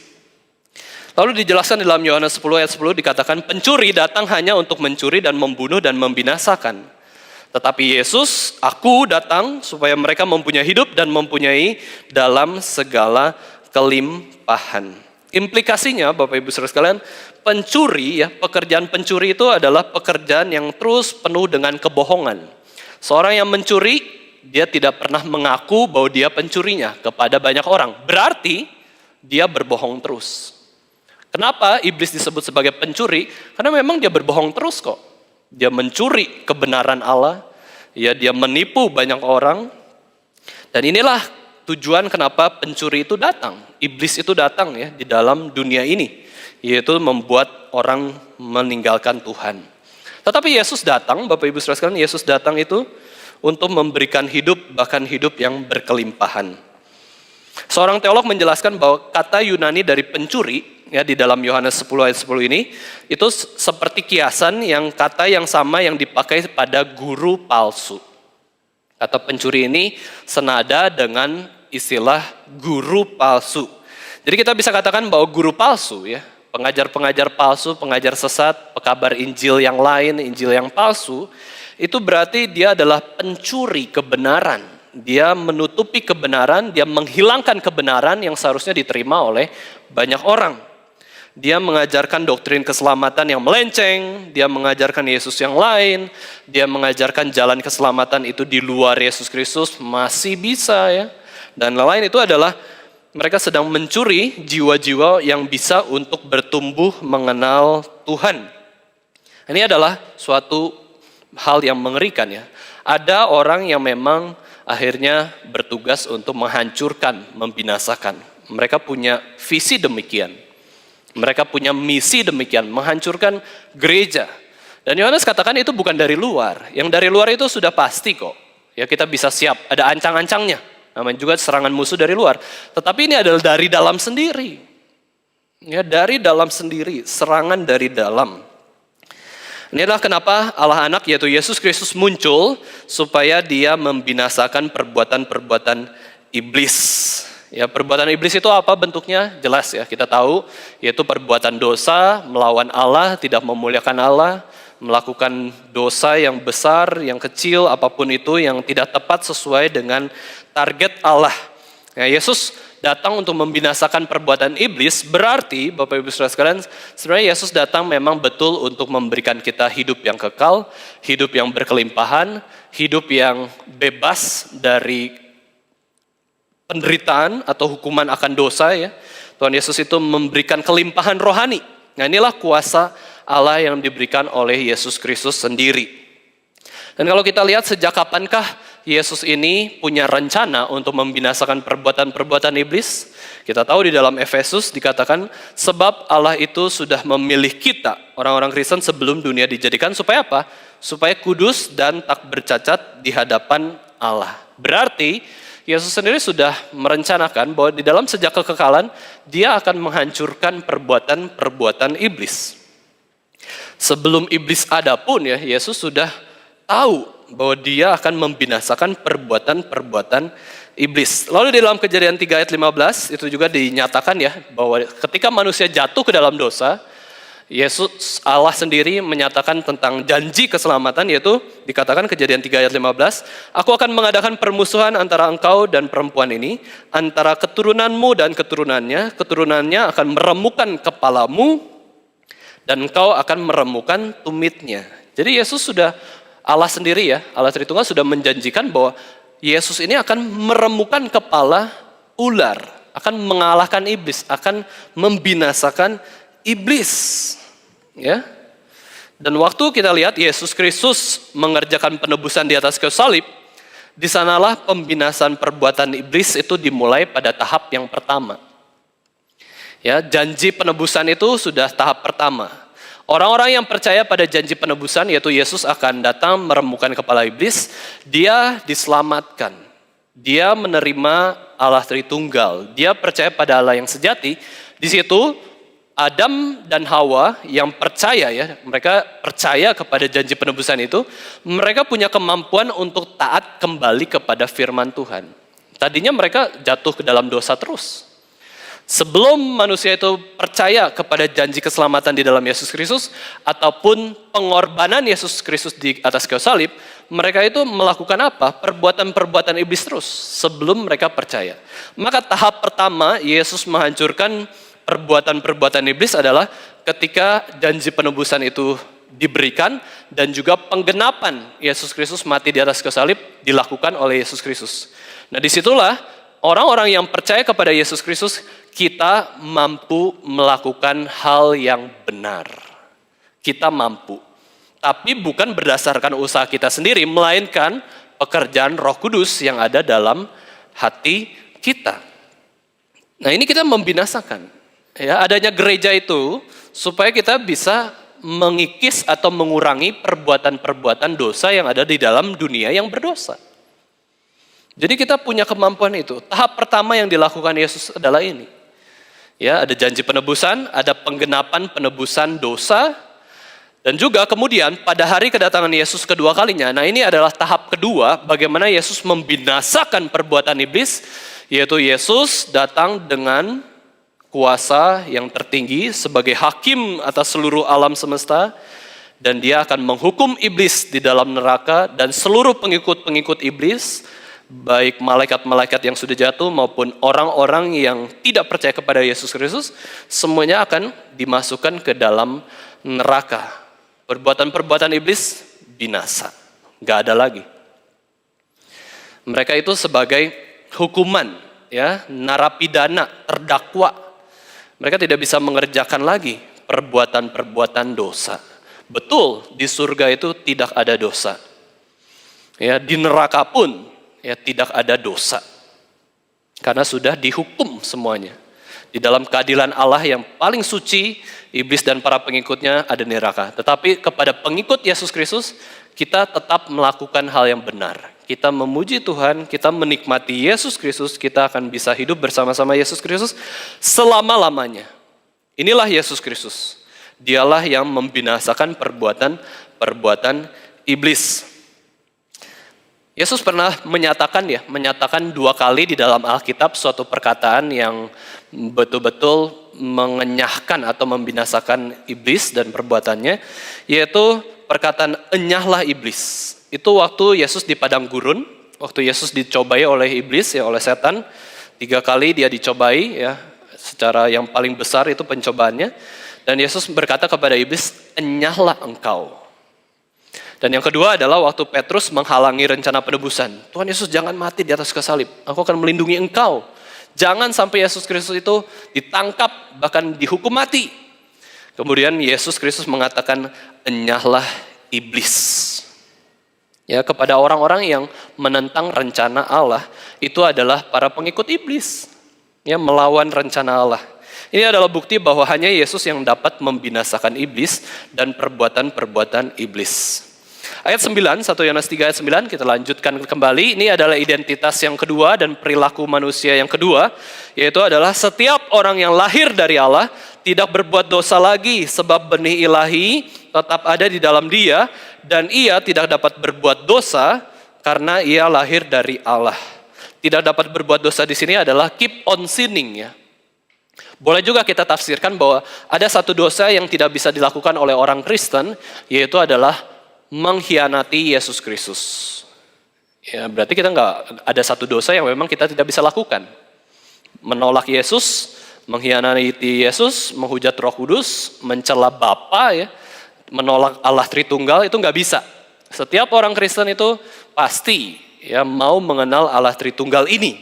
Lalu dijelaskan dalam Yohanes 10 ayat 10 dikatakan, pencuri datang hanya untuk mencuri dan membunuh dan membinasakan. Tetapi Yesus, aku datang supaya mereka mempunyai hidup dan mempunyai dalam segala kelimpahan. Implikasinya Bapak Ibu Saudara sekalian, pencuri ya, pekerjaan pencuri itu adalah pekerjaan yang terus penuh dengan kebohongan. Seorang yang mencuri, dia tidak pernah mengaku bahwa dia pencurinya kepada banyak orang. Berarti dia berbohong terus. Kenapa iblis disebut sebagai pencuri? Karena memang dia berbohong terus kok. Dia mencuri kebenaran Allah, ya dia menipu banyak orang. Dan inilah tujuan kenapa pencuri itu datang. Iblis itu datang ya di dalam dunia ini, yaitu membuat orang meninggalkan Tuhan. Tetapi Yesus datang, Bapak Ibu Saudara sekalian, Yesus datang itu untuk memberikan hidup, bahkan hidup yang berkelimpahan. Seorang teolog menjelaskan bahwa kata Yunani dari pencuri ya di dalam Yohanes 10 ayat 10 ini itu seperti kiasan yang kata yang sama yang dipakai pada guru palsu. Kata pencuri ini senada dengan istilah guru palsu. Jadi kita bisa katakan bahwa guru palsu ya, pengajar-pengajar palsu, pengajar sesat, pekabar Injil yang lain, Injil yang palsu, itu berarti dia adalah pencuri kebenaran. Dia menutupi kebenaran, dia menghilangkan kebenaran yang seharusnya diterima oleh banyak orang. Dia mengajarkan doktrin keselamatan yang melenceng, dia mengajarkan Yesus yang lain, dia mengajarkan jalan keselamatan itu di luar Yesus Kristus masih bisa ya. Dan lain itu adalah mereka sedang mencuri jiwa-jiwa yang bisa untuk bertumbuh mengenal Tuhan. Ini adalah suatu hal yang mengerikan ya. Ada orang yang memang akhirnya bertugas untuk menghancurkan, membinasakan. Mereka punya visi demikian. Mereka punya misi demikian, menghancurkan gereja. Dan Yohanes katakan itu bukan dari luar. Yang dari luar itu sudah pasti kok. Ya kita bisa siap, ada ancang-ancangnya. Namanya juga serangan musuh dari luar. Tetapi ini adalah dari dalam sendiri. Ya dari dalam sendiri, serangan dari dalam. Ini adalah kenapa Allah Anak yaitu Yesus Kristus muncul supaya dia membinasakan perbuatan-perbuatan iblis. Ya, perbuatan iblis itu apa bentuknya? Jelas ya, kita tahu yaitu perbuatan dosa, melawan Allah, tidak memuliakan Allah, melakukan dosa yang besar, yang kecil, apapun itu yang tidak tepat sesuai dengan target Allah. Ya, Yesus datang untuk membinasakan perbuatan iblis, berarti Bapak Ibu Saudara sekalian, sebenarnya Yesus datang memang betul untuk memberikan kita hidup yang kekal, hidup yang berkelimpahan, hidup yang bebas dari penderitaan atau hukuman akan dosa ya. Tuhan Yesus itu memberikan kelimpahan rohani. Nah inilah kuasa Allah yang diberikan oleh Yesus Kristus sendiri. Dan kalau kita lihat sejak kapankah Yesus ini punya rencana untuk membinasakan perbuatan-perbuatan iblis? Kita tahu di dalam Efesus dikatakan sebab Allah itu sudah memilih kita, orang-orang Kristen sebelum dunia dijadikan supaya apa? Supaya kudus dan tak bercacat di hadapan Allah. Berarti Yesus sendiri sudah merencanakan bahwa di dalam sejak kekekalan, dia akan menghancurkan perbuatan-perbuatan iblis. Sebelum iblis ada pun ya, Yesus sudah tahu bahwa dia akan membinasakan perbuatan-perbuatan iblis. Lalu di dalam Kejadian 3 ayat 15, itu juga dinyatakan ya, bahwa ketika manusia jatuh ke dalam dosa, Yesus Allah sendiri menyatakan tentang janji keselamatan, yaitu dikatakan Kejadian 3 ayat 15, aku akan mengadakan permusuhan antara engkau dan perempuan ini, antara keturunanmu dan keturunannya akan meremukkan kepalamu, dan engkau akan meremukkan tumitnya. Jadi Yesus sudah, Allah sendiri ya, Allah Tritunggal sudah menjanjikan bahwa Yesus ini akan meremukkan kepala ular, akan mengalahkan iblis, akan membinasakan iblis. Ya. Dan waktu kita lihat Yesus Kristus mengerjakan penebusan di atas kayu salib, di sanalah pembinasan perbuatan iblis itu dimulai pada tahap yang pertama. Ya, janji penebusan itu sudah tahap pertama. Orang-orang yang percaya pada janji penebusan, yaitu Yesus akan datang meremukkan kepala iblis, dia diselamatkan. Dia menerima Allah Tritunggal. Dia percaya pada Allah yang sejati. Di situ Adam dan Hawa yang percaya, ya, mereka percaya kepada janji penebusan itu, mereka punya kemampuan untuk taat kembali kepada firman Tuhan. Tadinya mereka jatuh ke dalam dosa terus. Sebelum manusia itu percaya kepada janji keselamatan di dalam Yesus Kristus, ataupun pengorbanan Yesus Kristus di atas kayu salib, mereka itu melakukan apa? Perbuatan-perbuatan iblis terus, sebelum mereka percaya. Maka tahap pertama Yesus menghancurkan perbuatan-perbuatan iblis adalah ketika janji penebusan itu diberikan dan juga penggenapan Yesus Kristus mati di atas kayu salib dilakukan oleh Yesus Kristus. Nah, disitulah orang-orang yang percaya kepada Yesus Kristus, kita mampu melakukan hal yang benar. Kita mampu. Tapi bukan berdasarkan usaha kita sendiri, melainkan pekerjaan Roh Kudus yang ada dalam hati kita. Nah, ini kita membinasakan. Ya, adanya gereja itu supaya kita bisa mengikis atau mengurangi perbuatan-perbuatan dosa yang ada di dalam dunia yang berdosa. Jadi kita punya kemampuan itu. Tahap pertama yang dilakukan Yesus adalah ini. Ya, ada janji penebusan, ada penggenapan penebusan dosa, dan juga kemudian pada hari kedatangan Yesus kedua kalinya. Nah, ini adalah tahap kedua bagaimana Yesus membinasakan perbuatan iblis, yaitu Yesus datang dengan kuasa yang tertinggi sebagai hakim atas seluruh alam semesta, dan dia akan menghukum iblis di dalam neraka dan seluruh pengikut-pengikut iblis, baik malaikat-malaikat yang sudah jatuh maupun orang-orang yang tidak percaya kepada Yesus Kristus, semuanya akan dimasukkan ke dalam neraka. Perbuatan-perbuatan iblis binasa, gak ada lagi. Mereka itu sebagai hukuman, ya, narapidana, terdakwa. Mereka tidak bisa mengerjakan lagi perbuatan-perbuatan dosa. Betul, di surga itu tidak ada dosa. Ya, di neraka pun ya tidak ada dosa. Karena sudah dihukum semuanya. Di dalam keadilan Allah yang paling suci, iblis dan para pengikutnya ada di neraka. Tetapi kepada pengikut Yesus Kristus, kita tetap melakukan hal yang benar. Kita memuji Tuhan, kita menikmati Yesus Kristus, kita akan bisa hidup bersama-sama Yesus Kristus selama-lamanya. Inilah Yesus Kristus. Dialah yang membinasakan perbuatan iblis. Yesus pernah menyatakan 2 kali di dalam Alkitab suatu perkataan yang betul-betul mengenyahkan atau membinasakan iblis dan perbuatannya, yaitu perkataan enyahlah iblis. Itu waktu Yesus di padang gurun, waktu Yesus dicobai oleh iblis, ya, oleh setan. 3 kali dia dicobai, ya, secara yang paling besar itu pencobaannya. Dan Yesus berkata kepada iblis, enyahlah engkau. Dan yang kedua adalah waktu Petrus menghalangi rencana penebusan. Tuhan Yesus, jangan mati di atas kayu salib, aku akan melindungi engkau. Jangan sampai Yesus Kristus itu ditangkap, bahkan dihukum mati. Kemudian Yesus Kristus mengatakan, enyahlah iblis. Ya, kepada orang-orang yang menentang rencana Allah, itu adalah para pengikut iblis, ya, melawan rencana Allah. Ini adalah bukti bahwa hanya Yesus yang dapat membinasakan iblis dan perbuatan-perbuatan iblis. Ayat 9, 1 Yohanes 3 ayat 9, kita lanjutkan kembali. Ini adalah identitas yang kedua dan perilaku manusia yang kedua, yaitu adalah setiap orang yang lahir dari Allah tidak berbuat dosa lagi, sebab benih ilahi tetap ada di dalam dia, dan ia tidak dapat berbuat dosa karena ia lahir dari Allah. Tidak dapat berbuat dosa di sini adalah keep on sinning, ya. Boleh juga kita tafsirkan bahwa ada satu dosa yang tidak bisa dilakukan oleh orang Kristen, yaitu adalah mengkhianati Yesus Kristus. Ya, berarti kita nggak ada satu dosa yang memang kita tidak bisa lakukan. Menolak Yesus, mengkhianati Yesus, menghujat Roh Kudus, mencela Bapa, ya, menolak Allah Tritunggal, itu nggak bisa. Setiap orang Kristen itu pasti, ya, mau mengenal Allah Tritunggal ini.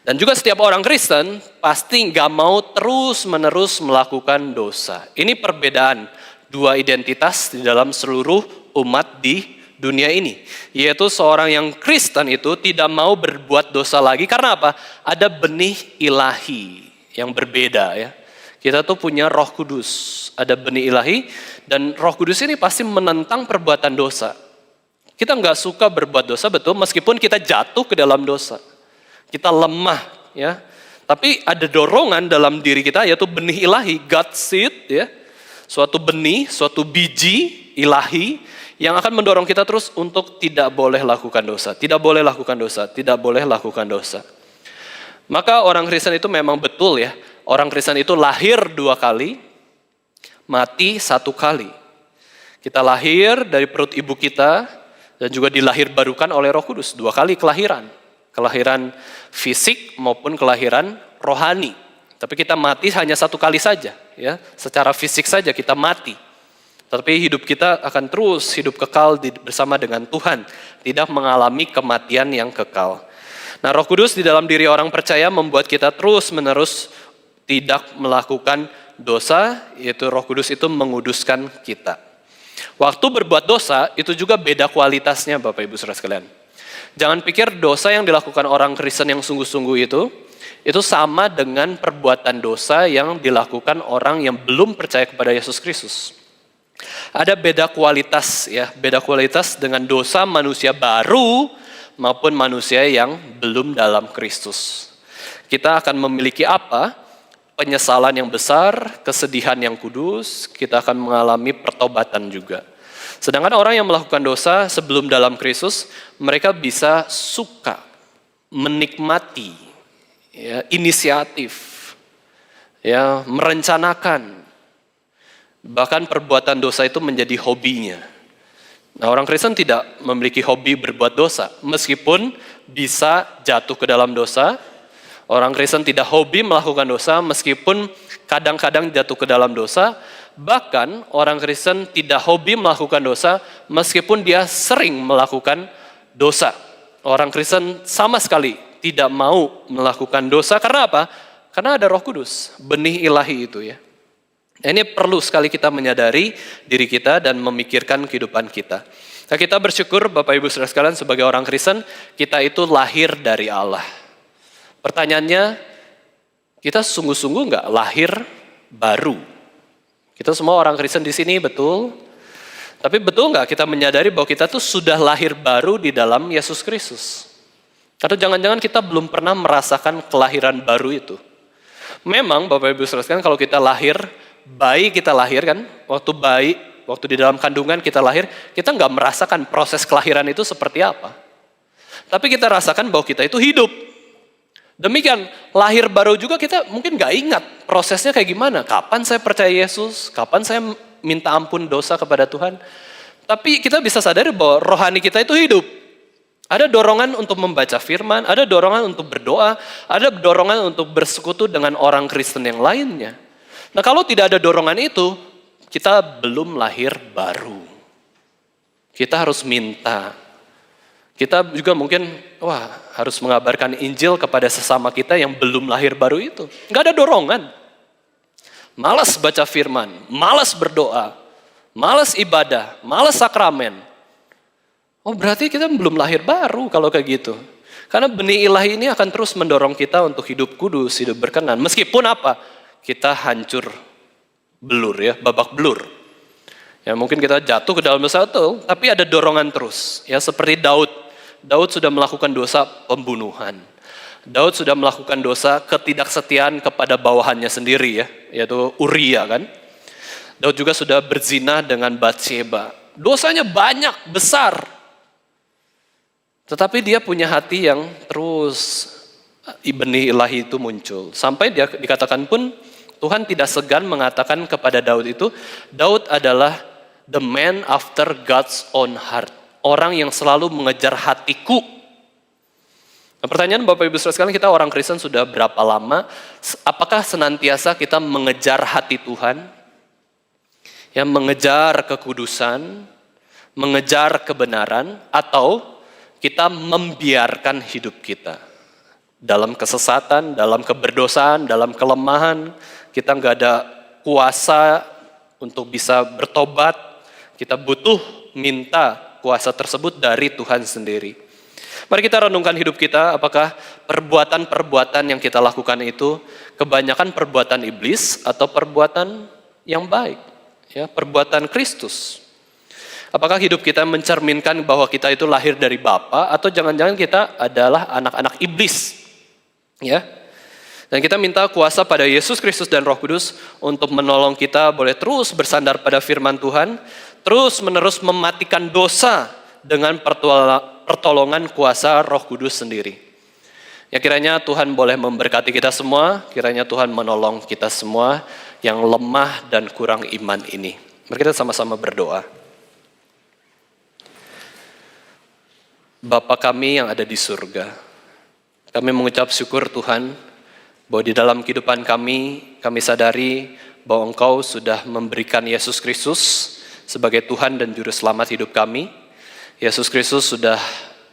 Dan juga setiap orang Kristen pasti nggak mau terus-menerus melakukan dosa. Ini perbedaan dua identitas di dalam seluruh umat di dunia ini. Yaitu seorang yang Kristen itu tidak mau berbuat dosa lagi. Karena apa? Ada benih ilahi yang berbeda ya. Kita tuh punya Roh Kudus, ada benih ilahi, dan Roh Kudus ini pasti menentang perbuatan dosa. Kita nggak suka berbuat dosa, betul, meskipun kita jatuh ke dalam dosa. Kita lemah, ya. Tapi ada dorongan dalam diri kita, yaitu benih ilahi, God seed, ya. Suatu benih, suatu biji ilahi yang akan mendorong kita terus untuk tidak boleh lakukan dosa, tidak boleh lakukan dosa, tidak boleh lakukan dosa. Maka orang Kristen itu memang betul ya, orang Kristen itu lahir 2 kali, mati 1 kali. Kita lahir dari perut ibu kita dan juga dilahir barukan oleh Roh Kudus, 2 kali kelahiran. Kelahiran fisik maupun kelahiran rohani. Tapi kita mati hanya 1 kali saja, ya. Secara fisik saja kita mati. Tapi hidup kita akan terus hidup kekal bersama dengan Tuhan, tidak mengalami kematian yang kekal. Nah, Roh Kudus di dalam diri orang percaya membuat kita terus-menerus tidak melakukan dosa, yaitu Roh Kudus itu menguduskan kita. Waktu berbuat dosa itu juga beda kualitasnya, Bapak Ibu Saudara sekalian. Jangan pikir dosa yang dilakukan orang Kristen yang sungguh-sungguh itu sama dengan perbuatan dosa yang dilakukan orang yang belum percaya kepada Yesus Kristus. Ada beda kualitas ya, beda kualitas dengan dosa manusia baru maupun manusia yang belum dalam Kristus. Kita akan memiliki apa? Penyesalan yang besar, kesedihan yang kudus, kita akan mengalami pertobatan juga. Sedangkan orang yang melakukan dosa sebelum dalam Kristus, mereka bisa suka, menikmati, ya, inisiatif, ya, merencanakan. Bahkan perbuatan dosa itu menjadi hobinya. Nah, orang Kristen tidak memiliki hobi berbuat dosa, meskipun bisa jatuh ke dalam dosa. Orang Kristen tidak hobi melakukan dosa, meskipun kadang-kadang jatuh ke dalam dosa. Bahkan orang Kristen tidak hobi melakukan dosa meskipun dia sering melakukan dosa. Orang Kristen sama sekali tidak mau melakukan dosa. Karena apa? Karena ada Roh Kudus, benih ilahi itu ya. Ini perlu sekali kita menyadari diri kita dan memikirkan kehidupan kita. Nah, kita bersyukur Bapak Ibu Saudara sekalian sebagai orang Kristen, kita itu lahir dari Allah. Pertanyaannya, kita sungguh-sungguh nggak lahir baru? Kita semua orang Kristen di sini, betul. Tapi betul nggak kita menyadari bahwa kita tuh sudah lahir baru di dalam Yesus Kristus? Atau jangan-jangan kita belum pernah merasakan kelahiran baru itu? Memang Bapak Ibu Saudara sekalian, kalau kita lahir, bayi kita lahir kan, waktu di dalam kandungan kita lahir, kita nggak merasakan proses kelahiran itu seperti apa. Tapi kita rasakan bahwa kita itu hidup. Demikian, lahir baru juga kita mungkin gak ingat prosesnya kayak gimana. Kapan saya percaya Yesus, kapan saya minta ampun dosa kepada Tuhan. Tapi kita bisa sadari bahwa rohani kita itu hidup. Ada dorongan untuk membaca firman, ada dorongan untuk berdoa, ada dorongan untuk bersekutu dengan orang Kristen yang lainnya. Nah, kalau tidak ada dorongan itu, kita belum lahir baru. Kita harus minta. Kita juga mungkin, harus mengabarkan Injil kepada sesama kita yang belum lahir baru itu. Nggak ada dorongan. Malas baca firman, malas berdoa, malas ibadah, malas sakramen. Oh, berarti kita belum lahir baru kalau kayak gitu. Karena benih ilahi ini akan terus mendorong kita untuk hidup kudus, hidup berkenan. Meskipun apa? Kita hancur belur ya, babak belur. Ya mungkin kita jatuh ke dalam dosa itu, tapi ada dorongan terus. Ya seperti Daud. Daud sudah melakukan dosa pembunuhan. Daud sudah melakukan dosa ketidaksetiaan kepada bawahannya sendiri ya, yaitu Uria kan. Daud juga sudah berzina dengan Batsheba. Dosanya banyak, besar. Tetapi dia punya hati yang terus benih ilahi itu muncul. Sampai dia dikatakan pun Tuhan tidak segan mengatakan kepada Daud itu, Daud adalah the man after God's own heart. Orang yang selalu mengejar hatiku. Nah, pertanyaan Bapak Ibu Saudara sekalian, kita orang Kristen sudah berapa lama? Apakah senantiasa kita mengejar hati Tuhan? Ya, mengejar kekudusan, mengejar kebenaran, atau kita membiarkan hidup kita dalam kesesatan, dalam keberdosaan, dalam kelemahan. Kita nggak ada kuasa untuk bisa bertobat. Kita butuh minta kuasa tersebut dari Tuhan sendiri. Mari kita renungkan hidup kita, apakah perbuatan-perbuatan yang kita lakukan itu kebanyakan perbuatan iblis atau perbuatan yang baik, ya, perbuatan Kristus. Apakah hidup kita mencerminkan bahwa kita itu lahir dari Bapa atau jangan-jangan kita adalah anak-anak iblis? Ya. Dan kita minta kuasa pada Yesus Kristus dan Roh Kudus untuk menolong kita boleh terus bersandar pada firman Tuhan, terus menerus mematikan dosa dengan pertolongan kuasa Roh Kudus sendiri. Ya, kiranya Tuhan boleh memberkati kita semua, kiranya Tuhan menolong kita semua yang lemah dan kurang iman ini. Mari kita sama-sama berdoa. Bapa kami yang ada di surga, kami mengucap syukur Tuhan, bahwa di dalam kehidupan kami sadari bahwa Engkau sudah memberikan Yesus Kristus sebagai Tuhan dan Juru Selamat hidup kami. Yesus Kristus sudah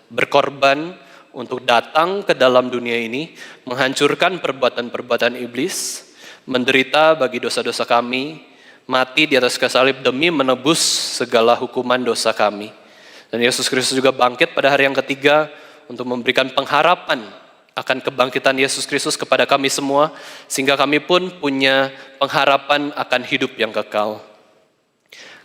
berkorban untuk datang ke dalam dunia ini, menghancurkan perbuatan-perbuatan iblis, menderita bagi dosa-dosa kami, mati di atas kayu salib demi menebus segala hukuman dosa kami. Dan Yesus Kristus juga bangkit pada hari yang ketiga untuk memberikan pengharapan akan kebangkitan Yesus Kristus kepada kami semua, sehingga kami pun punya pengharapan akan hidup yang kekal.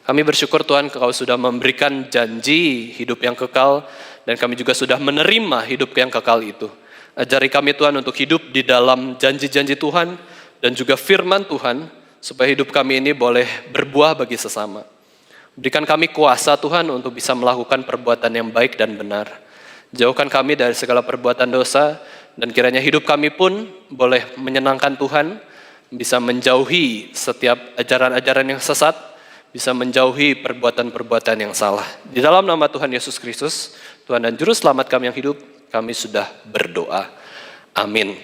Kami bersyukur Tuhan, Engkau sudah memberikan janji hidup yang kekal, dan kami juga sudah menerima hidup yang kekal itu. Ajari kami Tuhan untuk hidup di dalam janji-janji Tuhan, dan juga firman Tuhan, supaya hidup kami ini boleh berbuah bagi sesama. Berikan kami kuasa Tuhan untuk bisa melakukan perbuatan yang baik dan benar. Jauhkan kami dari segala perbuatan dosa, dan kiranya hidup kami pun boleh menyenangkan Tuhan, bisa menjauhi setiap ajaran-ajaran yang sesat, bisa menjauhi perbuatan-perbuatan yang salah. Di dalam nama Tuhan Yesus Kristus, Tuhan dan Juru Selamat kami yang hidup, kami sudah berdoa. Amin.